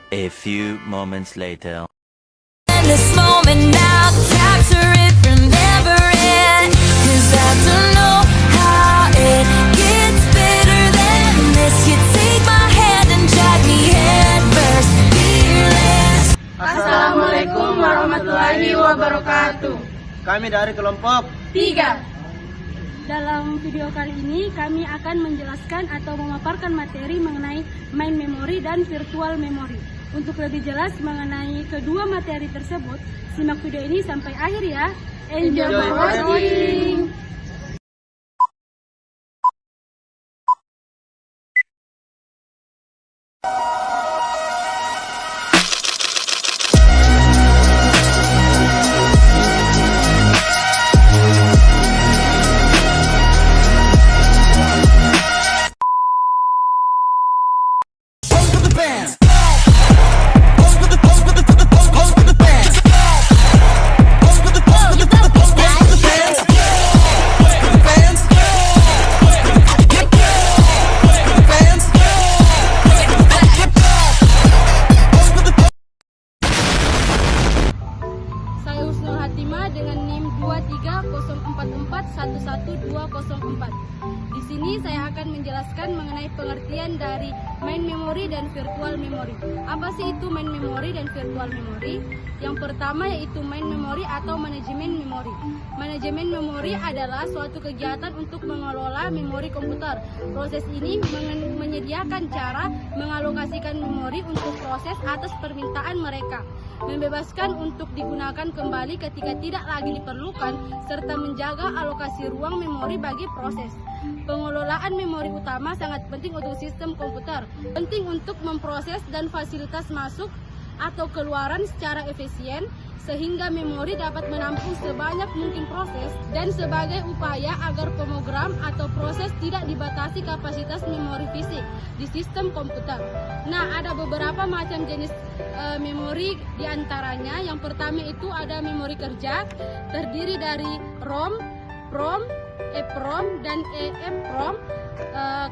A few moments later. This moment now, capture it, remember it, 'cause I don't know how it gets better than this. You take my hand and drag me head first, fearless. Assalamualaikum warahmatullahi wabarakatuh. Kami dari kelompok 3. Dalam video kali ini kami akan menjelaskan atau memaparkan materi mengenai main memory dan virtual memory. Untuk lebih jelas mengenai kedua materi tersebut, simak video ini sampai akhir ya. Enjoy watching! Dengan NIM 23044111204. Di sini saya akan menjelaskan mengenai pengertian dari main memory dan virtual memory. Apa sih itu main memory dan virtual memory? Yang pertama yaitu main memory atau manajemen memori. Manajemen memori adalah suatu kegiatan untuk mengelola memori komputer. Proses ini menyediakan cara mengalokasikan memori untuk proses atas permintaan mereka, membebaskan untuk digunakan kembali ketika tidak lagi diperlukan, serta menjaga alokasi ruang memori bagi proses. Pengelolaan memori utama sangat penting untuk sistem komputer, penting untuk memproses dan fasilitas masuk atau keluaran secara efisien, sehingga memori dapat menampung sebanyak mungkin proses, dan sebagai upaya agar program atau proses tidak dibatasi kapasitas memori fisik di sistem komputer. Nah, ada beberapa macam jenis memori diantaranya. Yang pertama itu ada memori kerja, terdiri dari ROM, PROM, EPROM, dan EEPROM.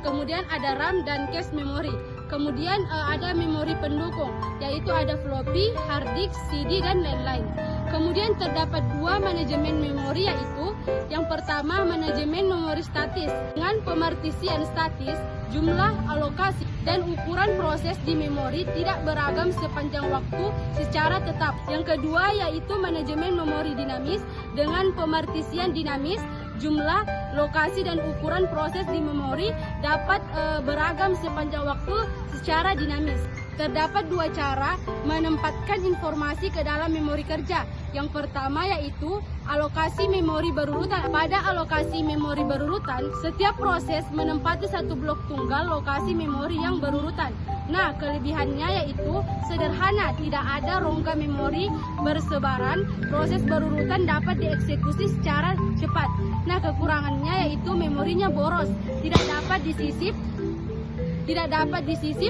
Kemudian ada RAM dan cache memory. Kemudian ada memori pendukung, yaitu ada floppy, hard disk, CD, dan lain-lain. Kemudian terdapat dua manajemen memori, yaitu yang pertama manajemen memori statis. Dengan pemartisian statis, jumlah, alokasi, dan ukuran proses di memori tidak beragam sepanjang waktu secara tetap. Yang kedua yaitu manajemen memori dinamis. Dengan pemartisian dinamis, jumlah, lokasi, dan ukuran proses di memori dapat beragam sepanjang waktu secara dinamis. Terdapat dua cara menempatkan informasi ke dalam memori kerja. Yang pertama yaitu alokasi memori berurutan. Pada alokasi memori berurutan, setiap proses menempati satu blok tunggal lokasi memori yang berurutan. Nah, kelebihannya yaitu sederhana, tidak ada rongga memori bersebaran, proses berurutan dapat dieksekusi secara cepat. Nah, kekurangannya yaitu memorinya boros, tidak dapat disisip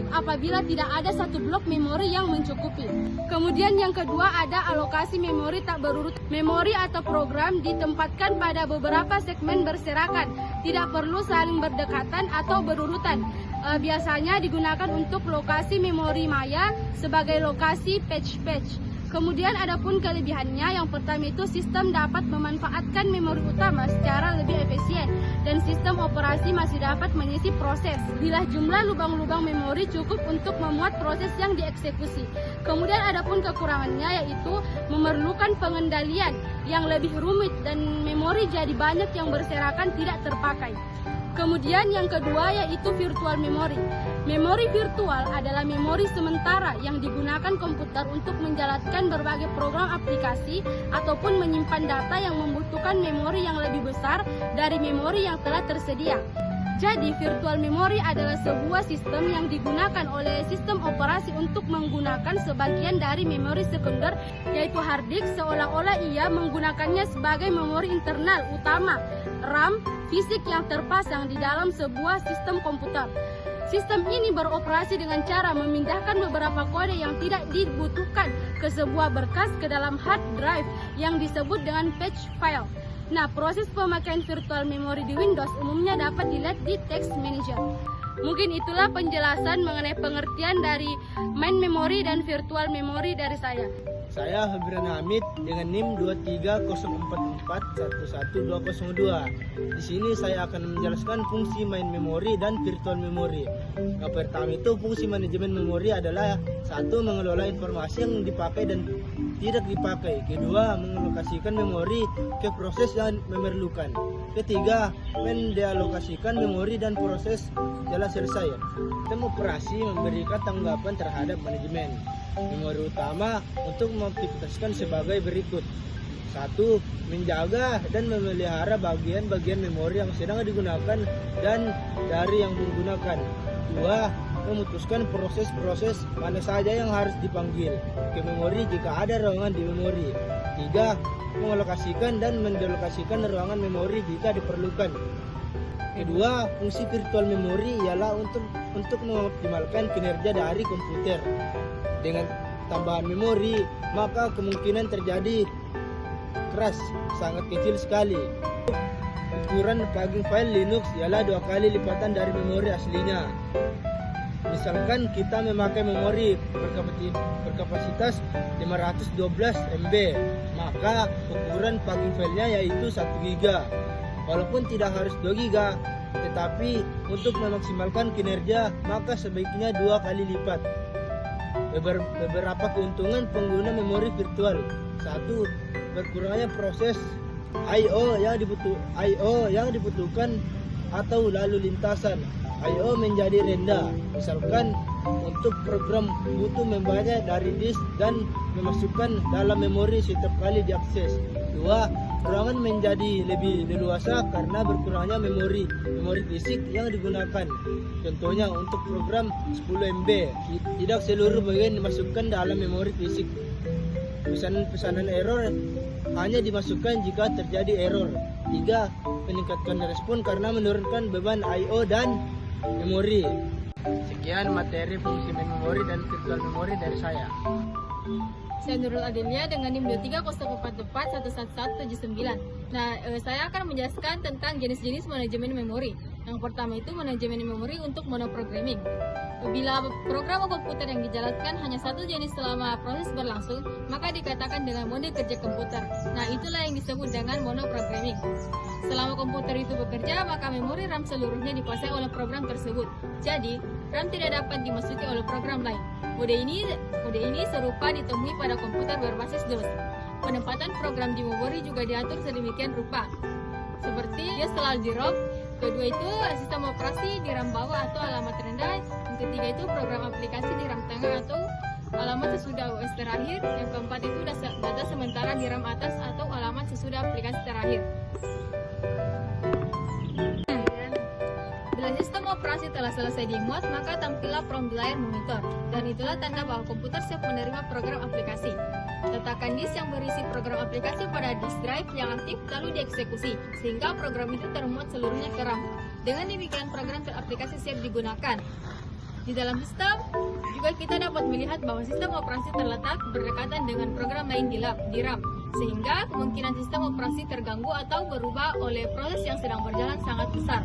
apabila tidak ada satu blok memori yang mencukupi. Kemudian yang kedua ada alokasi memori tak berurutan. Memori atau program ditempatkan pada beberapa segmen berserakan, tidak perlu saling berdekatan atau berurutan. Biasanya digunakan untuk lokasi memori maya sebagai lokasi patch. Kemudian adapun kelebihannya, yang pertama itu sistem dapat memanfaatkan memori utama secara lebih efisien, dan sistem operasi masih dapat mengisi proses bila jumlah lubang-lubang memori cukup untuk memuat proses yang dieksekusi. Kemudian adapun kekurangannya yaitu memerlukan pengendalian yang lebih rumit dan memori jadi banyak yang berserakan tidak terpakai. Kemudian yang kedua yaitu virtual memory. Memori virtual adalah memori sementara yang digunakan komputer untuk menjalankan berbagai program aplikasi ataupun menyimpan data yang membutuhkan memori yang lebih besar dari memori yang telah tersedia. Jadi, virtual memory adalah sebuah sistem yang digunakan oleh sistem operasi untuk menggunakan sebagian dari memori sekunder, yaitu hard disk, seolah-olah ia menggunakannya sebagai memori internal utama, RAM, fisik yang terpasang di dalam sebuah sistem komputer. Sistem ini beroperasi dengan cara memindahkan beberapa kode yang tidak dibutuhkan ke sebuah berkas ke dalam hard drive yang disebut dengan patch file. Nah, proses pemakaian virtual memory di Windows umumnya dapat dilihat di Text Manager. Mungkin itulah penjelasan mengenai pengertian dari main memory dan virtual memory dari saya. Saya Febrian Hamid dengan NIM 23044111202. Di sini saya akan menjelaskan fungsi main memori dan virtual memory. Yang pertama itu fungsi manajemen memori adalah satu, mengelola informasi yang dipakai dan tidak dipakai. Kedua, mengalokasikan memori ke proses yang memerlukan. Ketiga, mendealokasikan memori dan proses telah selesai. Sistem operasi memberikan tanggapan terhadap manajemen memori utama untuk mengaktifkan sebagai berikut. 1. Menjaga dan memelihara bagian-bagian memori yang sedang digunakan dan dari yang menggunakan. 2. Memutuskan proses-proses mana saja yang harus dipanggil ke memori jika ada ruangan di memori. 3. Mengalokasikan dan mendelokasikan ruangan memori jika diperlukan. Kedua, fungsi virtual memory ialah untuk mengoptimalkan kinerja dari komputer. Dengan tambahan memori, maka kemungkinan terjadi crash sangat kecil sekali. Ukuran plugin file Linux ialah 2 kali lipatan dari memori aslinya. Misalkan kita memakai memori berkapasitas 512 MB, maka ukuran plugin filenya yaitu 1 GB. Walaupun tidak harus 2 GB, tetapi untuk memaksimalkan kinerja maka sebaiknya 2 kali lipat. Beberapa keuntungan pengguna memori virtual. 1. Berkurangnya proses I/O yang dibutuhkan atau lalu lintasan. I/O menjadi rendah. Misalkan untuk program butuh membaca dari disk dan memasukkan dalam memori setiap kali diakses. 2. Ruangan menjadi lebih leluasa karena berkurangnya memori fisik yang digunakan. Contohnya untuk program 10 MB, tidak seluruh bagian dimasukkan dalam memori fisik. Pesanan error hanya dimasukkan jika terjadi error. 3. Meningkatkan respon karena menurunkan beban I/O dan memori. Sekian materi fungsi main memori dan virtual memori dari saya. Saya Nurul Adelia dengan NIM 23044111179. Nah, saya akan menjelaskan tentang jenis-jenis manajemen memori. Yang pertama itu manajemen memori untuk monoprogramming. Bila program komputer yang dijalankan hanya satu jenis selama proses berlangsung, maka dikatakan dengan mode kerja komputer. Nah, itulah yang disebut dengan monoprogramming. Selama komputer itu bekerja, maka memori RAM seluruhnya dikuasai oleh program tersebut. Jadi, RAM tidak dapat dimasuki oleh program lain. Mode ini serupa ditemui pada komputer berbasis DOS. Penempatan program di memori juga diatur sedemikian rupa. Seperti dia selalu di ROM. Kedua itu sistem operasi di RAM bawah atau alamat rendah. Yang ketiga itu program aplikasi di RAM tengah atau alamat sesudah OS terakhir. Yang keempat itu data sementara di RAM atas atau alamat sesudah aplikasi terakhir. Bila sistem operasi telah selesai dimuat, maka tampillah prompt di layar monitor. Dan itulah tanda bahwa komputer siap menerima program aplikasi. Letakkan disk yang berisi program aplikasi pada disk drive yang aktif lalu dieksekusi, sehingga program itu termuat seluruhnya ke RAM. Dengan demikian program aplikasi siap digunakan. Di dalam sistem, juga kita dapat melihat bahwa sistem operasi terletak berdekatan dengan program lain di RAM, sehingga kemungkinan sistem operasi terganggu atau berubah oleh proses yang sedang berjalan sangat besar.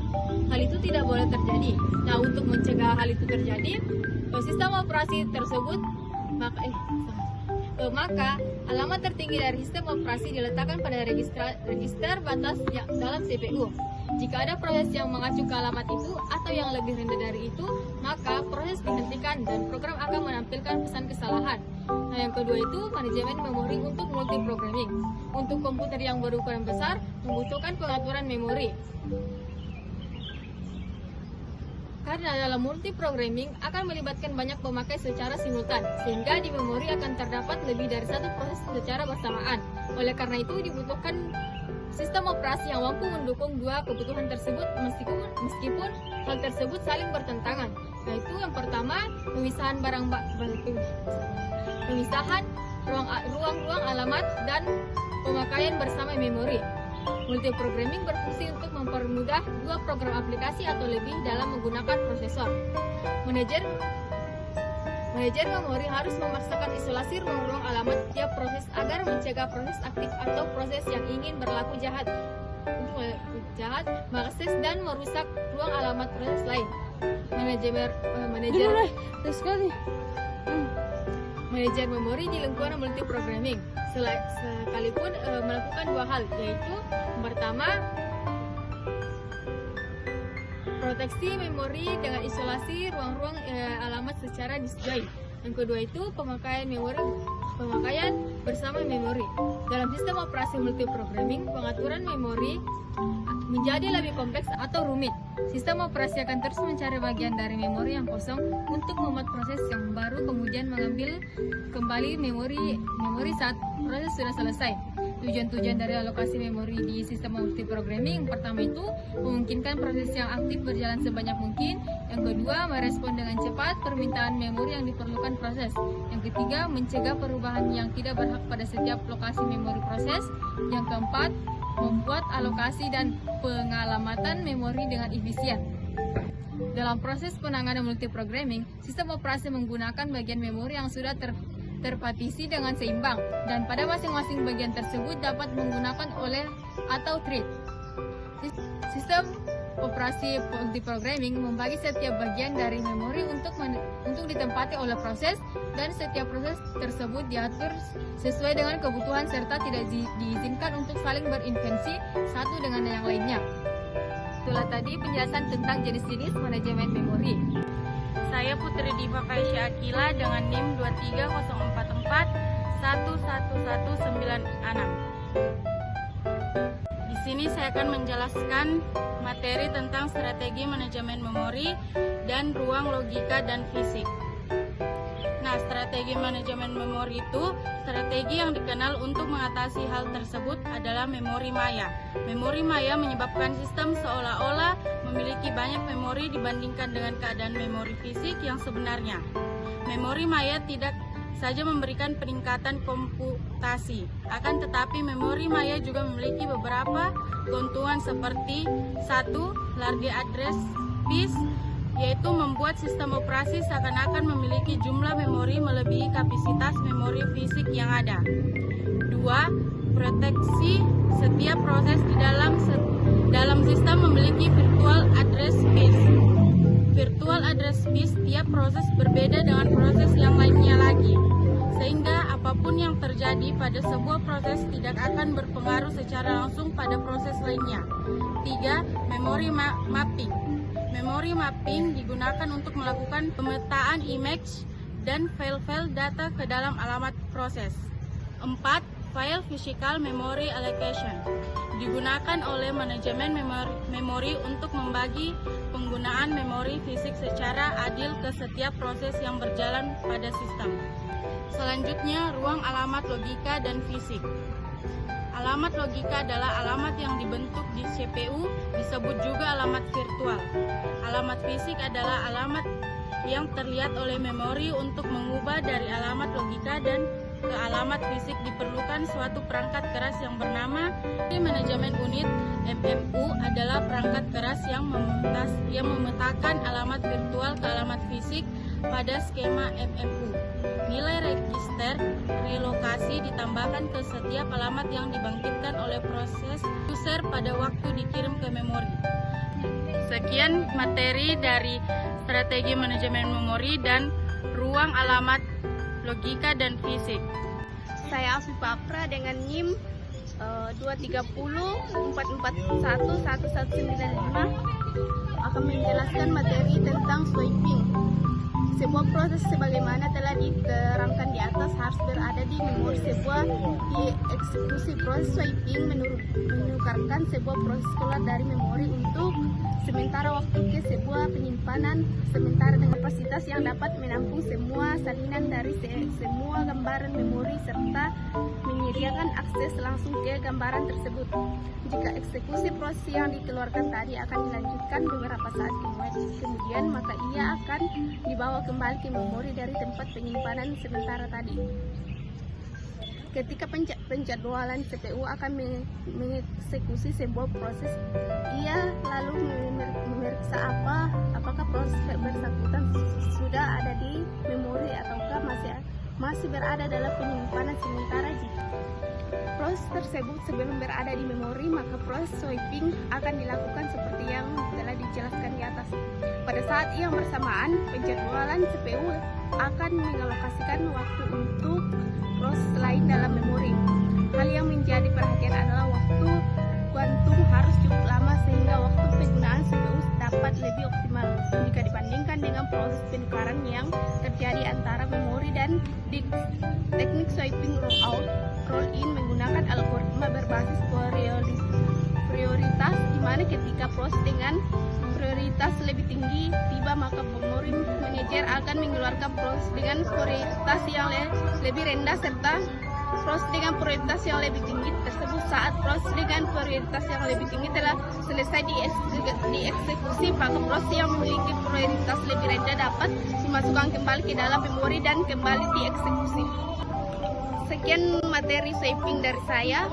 Hal itu tidak boleh terjadi. Nah, untuk mencegah hal itu terjadi, sistem operasi tersebut maka alamat tertinggi dari sistem operasi diletakkan pada register batas dalam CPU. Jika ada proses yang mengacu ke alamat itu atau yang lebih rendah dari itu, maka proses dihentikan dan program akan menampilkan pesan kesalahan. Nah, yang kedua itu manajemen memori untuk multiprogramming. Untuk komputer yang berukuran besar membutuhkan pengaturan memori. Karena dalam multiprogramming akan melibatkan banyak pemakai secara simultan, sehingga di memori akan terdapat lebih dari satu proses secara bersamaan. Oleh karena itu dibutuhkan sistem operasi yang mampu mendukung dua kebutuhan tersebut meskipun hal tersebut saling bertentangan. Yaitu yang pertama, pemisahan ruang-ruang alamat dan pemakaian bersama memori. Multiprogramming berfungsi untuk mempermudah dua program aplikasi atau lebih dalam menggunakan prosesor. Manajer memori harus memaksakan isolasi ruang-ruang alamat setiap proses agar mencegah proses aktif atau proses yang ingin berlaku jahat mengakses dan merusak ruang alamat proses lain. manajer memori di lingkungan multiprogramming sekalipun melakukan dua hal, yaitu yang pertama proteksi memori dengan isolasi ruang-ruang alamat secara disjoint. Yang kedua itu pemakaian bersama memori. Dalam sistem operasi multiprogramming, pengaturan memori menjadi lebih kompleks atau rumit. Sistem operasi akan terus mencari bagian dari memori yang kosong untuk membuat proses yang baru, kemudian mengambil kembali memori saat proses sudah selesai. Tujuan-tujuan dari alokasi memori di sistem multiprogramming, yang pertama itu memungkinkan proses yang aktif berjalan sebanyak mungkin. Yang kedua, merespon dengan cepat permintaan memori yang diperlukan proses. Yang ketiga, mencegah perubahan yang tidak berhak pada setiap lokasi memori proses. Yang keempat, membuat alokasi dan pengalamatan memori dengan efisien. Dalam proses penanganan multiprogramming, sistem operasi menggunakan bagian memori yang sudah terpartisi dengan seimbang, dan pada masing-masing bagian tersebut dapat menggunakan oleh atau thread. Sistem operasi multiprogramming membagi setiap bagian dari memori untuk ditempati oleh proses, dan setiap proses tersebut diatur sesuai dengan kebutuhan serta tidak diizinkan untuk saling berintervensi satu dengan yang lainnya. Itulah tadi penjelasan tentang jenis-jenis manajemen memori. Saya Putri Diva Kaisya Akila dengan NIM 23044-11196. Di sini saya akan menjelaskan materi tentang strategi manajemen memori dan ruang logika dan fisik. Nah, strategi manajemen memori itu strategi yang dikenal untuk mengatasi hal tersebut adalah memori maya. Memori maya menyebabkan sistem seolah-olah memiliki banyak memori dibandingkan dengan keadaan memori fisik yang sebenarnya. Memori maya tidak saja memberikan peningkatan komputasi, akan tetapi memori maya juga memiliki beberapa keuntungan seperti 1. Large address space, yaitu membuat sistem operasi seakan-akan memiliki jumlah memori melebihi kapasitas memori fisik yang ada. 2. Proteksi, setiap proses di dalam sistem memiliki virtual address space. Virtual address space tiap proses berbeda dengan proses yang lainnya lagi, sehingga apapun yang terjadi pada sebuah proses tidak akan berpengaruh secara langsung pada proses lainnya. 3. Memory mapping. Memory mapping digunakan untuk melakukan pemetaan image dan file-file data ke dalam alamat proses. 4. File physical memory allocation digunakan oleh manajemen memori untuk membagi penggunaan memori fisik secara adil ke setiap proses yang berjalan pada sistem. Selanjutnya, ruang alamat logika dan fisik. Alamat logika adalah alamat yang dibentuk di CPU, disebut juga alamat virtual. Alamat fisik adalah alamat yang terlihat oleh memori. Untuk mengubah dari alamat logika dan ke alamat fisik diperlukan suatu perangkat keras yang bernama manajemen unit. MMU adalah perangkat keras yang memetakan alamat virtual ke alamat fisik pada skema MMU. Nilai register relokasi ditambahkan ke setiap alamat yang dibangkitkan oleh proses user pada waktu dikirim ke memori. Sekian materi dari strategi manajemen memori dan ruang alamat logika dan fisik. Saya Afifah Afra dengan NIM 23044111195 akan menjelaskan materi tentang swiping. Sebuah proses sebagaimana telah diterangkan di atas harus berada di memori sebuah dieksekusi. Proses swiping menukarkan sebuah proses keluar dari memori untuk sementara waktu ke sebuah penyimpanan sementara dengan kapasitas yang dapat menampung semua salinan dari semua gambaran memori serta menyediakan akses langsung ke gambaran tersebut. Jika eksekusi proses yang dikeluarkan tadi akan dilanjutkan beberapa saat kemudian, maka ia akan dibawa kembali ke memori dari tempat penyimpanan sementara tadi. Ketika penjadwalan CPU akan mengeksekusi sebuah proses, ia lalu memeriksa apakah proses bersangkutan sudah ada di memori ataukah masih berada dalam penyimpanan sementara. Jika proses tersebut sebelum berada di memori, maka proses swiping akan dilakukan seperti yang telah dijelaskan di atas. Pada saat yang bersamaan, penjadwalan CPU akan mengalokasikan waktu untuk proses lain dalam memori. Hal yang menjadi perhatian adalah waktu kuantum harus cukup lama sehingga waktu penggunaan CPU dapat lebih optimal jika dibandingkan dengan proses penukaran yang terjadi antara memori dan disk. Teknik swapping rollout roll-in menggunakan algoritma berbasis prioritas di mana ketika proses dengan prioritas lebih tinggi tiba, maka memory manager akan mengeluarkan proses dengan prioritas yang lebih rendah serta proses dengan prioritas yang lebih tinggi tersebut. Saat proses dengan prioritas yang lebih tinggi telah selesai dieksekusi, maka proses yang memiliki prioritas lebih rendah dapat dimasukkan kembali ke dalam memori dan kembali dieksekusi. Sekian materi swapping dari saya.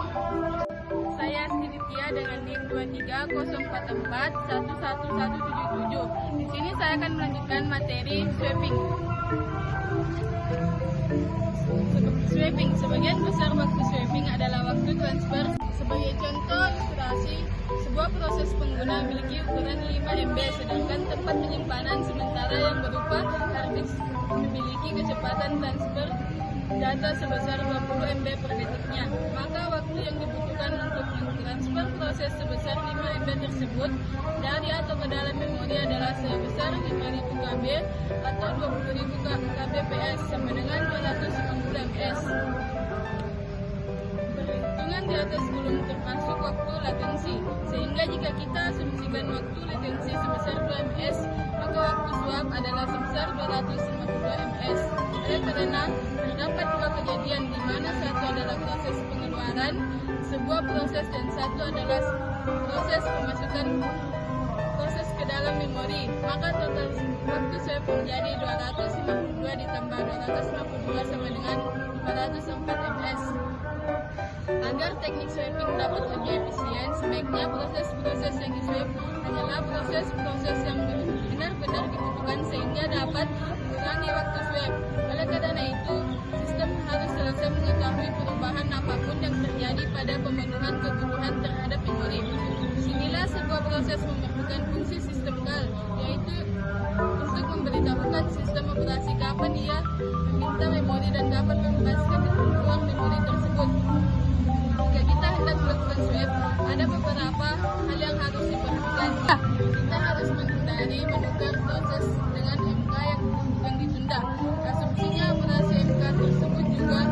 Saya Sinitya dengan NIM 23044111177. Di sini saya akan melanjutkan materi swapping. Swapping, sebagian besar waktu swapping adalah waktu transfer. Sebagai contoh ilustrasi, sebuah proses pengguna memiliki ukuran 5 MB, sedangkan tempat penyimpanan sementara yang berupa hard disk memiliki kecepatan transfer data sebesar 20 MB per detiknya. Maka waktu yang dibutuhkan untuk mentransfer proses sebesar 5 MB tersebut dari atau ke dalam memori adalah sebesar 5.000 KB atau 20.000 kbps sama dengan 250 ms. Perhitungan di atas belum termasuk waktu latensi, sehingga jika kita asumsikan waktu latensi sebesar 2 ms, maka waktu swap adalah sebesar 252 ms. Karena terdapat dua kejadian di mana satu adalah proses pengeluaran sebuah proses dan satu adalah proses pemasukan proses ke dalam memori, maka total waktu swap menjadi 252 ditambah 252 sama dengan 504 ms. Agar teknik swapping dapat lebih efisien, sebaiknya proses-proses yang di-swap hanyalah proses-proses yang benar-benar dibutuhkan sehingga dapat mengurangi waktu swap. Oleh karena itu, sistem harus selesai mengetahui perubahan apapun yang terjadi pada pemenuhan kebutuhan terhadap memori. Disinilah sebuah proses memerlukan fungsi sistem call, yaitu untuk memberitahukan sistem operasi kapan ia meminta memori dan kapan mengoperasikan ruang memori tersebut. Jika kita hendak melakukan swap, ada beberapa hal yang harus diperhatikan. Kita harus menghindari menukar proses dengan MK yang ditunda. Asumsinya operasi MK tersebut juga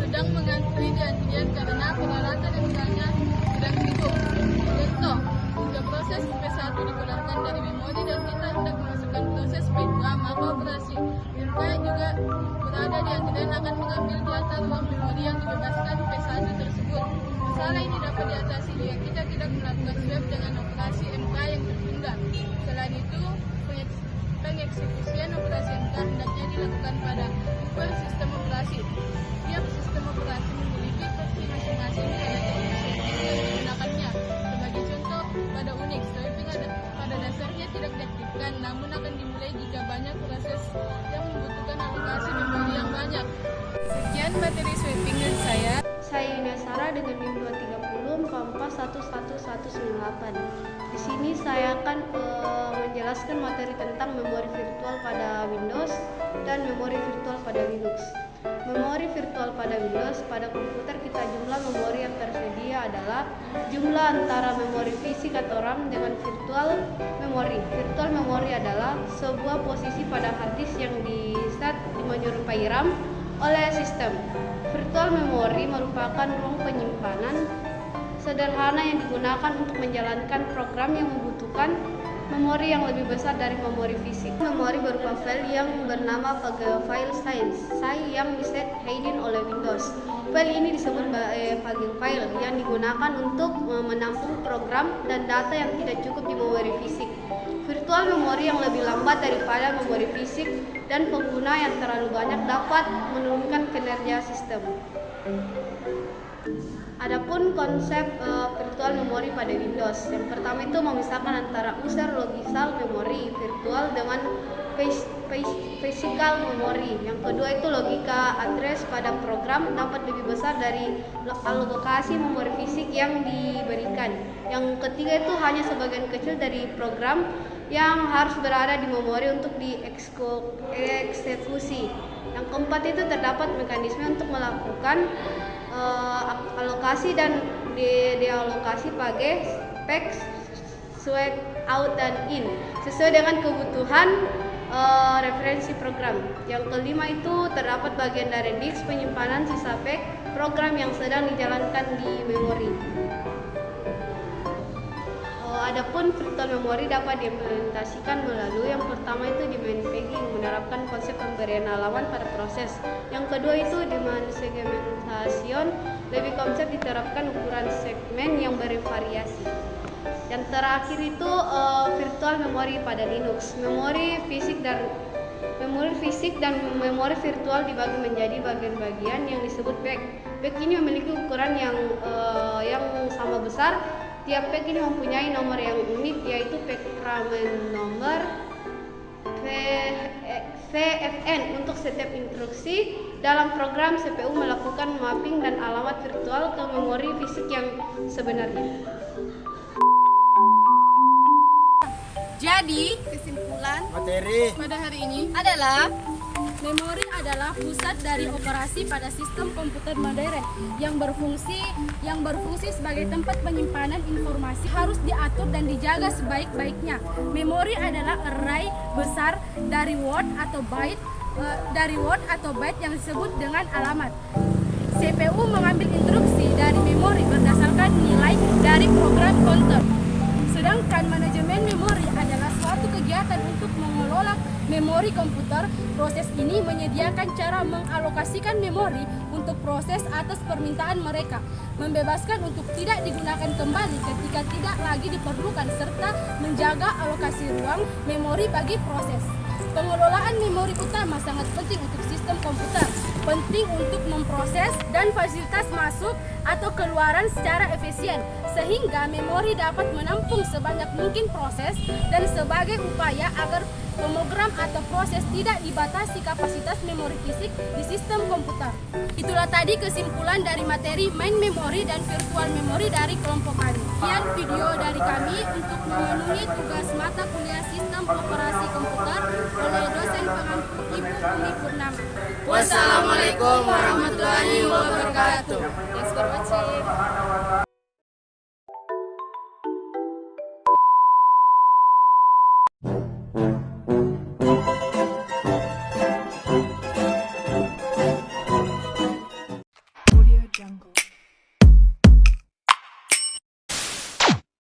sedang mengantri di antrian karena peralatan MK-nya sedang sibuk. Contoh, jika proses P1 dikeluarkan dari memori dan kita hendak memasukkan proses P2, maka operasi MK juga berada di antrian akan mengambil data ruang memori yang dibebaskan P1 tersebut. Masalah ini dapat diatasi jika kita tidak melakukan swap dengan operasi MK yang tertunda. Selain itu, pengeksekusian operasi MK hendaknya dilakukan pada level sistem operasi. Tiap sistem operasi memiliki versi masing-masing pada teknik swapping yang digunakannya. Sebagai contoh, pada Unix, swapping pada dasarnya tidak diaktifkan, namun akan dimulai jika banyak proses yang membutuhkan alokasi memori yang banyak. Sekian materi swapping dari saya. Saya Ina Sarah dengan NIM 23044111198. Di sini saya akan menjelaskan materi tentang memori virtual pada Windows dan memori virtual pada Linux. Memori virtual pada Windows, pada komputer kita jumlah memori yang tersedia adalah jumlah antara memori fisik atau RAM dengan virtual memori. Virtual memori adalah sebuah posisi pada hard disk yang di-set menyerupai RAM oleh sistem. Virtual memory merupakan ruang penyimpanan sederhana yang digunakan untuk menjalankan program yang membutuhkan memori yang lebih besar dari memori fisik. Memori berupa file yang bernama file size yang diset hidden oleh Windows. File ini disebut package file yang digunakan untuk menampung program dan data yang tidak cukup di memori fisik. Virtual memori yang lebih lambat daripada memori fisik dan pengguna yang terlalu banyak dapat menurunkan kinerja sistem. Adapun konsep virtual memori pada Windows, yang pertama itu memisahkan antara user logical memory virtual dengan physical memory. Yang kedua itu logika address pada program dapat lebih besar dari alokasi memori fisik yang diberikan. Yang ketiga itu hanya sebagian kecil dari program yang harus berada di memori untuk dieksekusi. Yang keempat itu terdapat mekanisme untuk melakukan alokasi dan dealokasi pakai spek, swag, out, dan in sesuai dengan kebutuhan referensi program. Yang kelima itu terdapat bagian dari disk penyimpanan sisa pack program yang sedang dijalankan di memori. Adapun virtual memory dapat diimplementasikan melalui yang pertama itu demand pegging, menerapkan konsep pemberian halaman pada proses. Yang kedua itu demand segmentation, lebih konsep diterapkan ukuran segmen yang bervariasi. Yang terakhir itu virtual memory pada Linux. Memori fisik dan memori virtual dibagi menjadi bagian-bagian yang disebut pack. Pack ini memiliki ukuran yang sama besar. Tiap pack ini mempunyai nomor yang unik, yaitu packramen nomor VFN. Untuk setiap instruksi dalam program, CPU melakukan mapping dan alamat virtual ke memori fisik yang sebenarnya. Jadi, kesimpulan Materi pada hari ini adalah memori adalah pusat dari operasi pada sistem komputer modern yang berfungsi sebagai tempat penyimpanan informasi, harus diatur dan dijaga sebaik-baiknya. Memori adalah array besar dari word atau byte yang disebut dengan alamat. CPU mengambil instruksi dari memori berdasarkan nilai dari program counter. Sedangkan manajemen memori adalah suatu kegiatan untuk mengelola memori komputer. Proses ini menyediakan cara mengalokasikan memori untuk proses atas permintaan mereka, membebaskan untuk tidak digunakan kembali ketika tidak lagi diperlukan, serta menjaga alokasi ruang memori bagi proses. Pengelolaan memori utama sangat penting untuk sistem komputer, penting untuk memproses dan fasilitas masuk atau keluaran secara efisien, sehingga memori dapat menampung sebanyak mungkin proses, dan sebagai upaya agar program atau proses tidak dibatasi kapasitas memori fisik di sistem komputer. Itulah tadi kesimpulan dari materi main memory dan virtual memory dari kelompok kami. Sekian video dari kami untuk memenuhi tugas mata kuliah sistem operasi komputer oleh dosen pengampu Ibu Umi Purnama. Wassalamualaikum warahmatullahi wabarakatuh. Thanks for watching.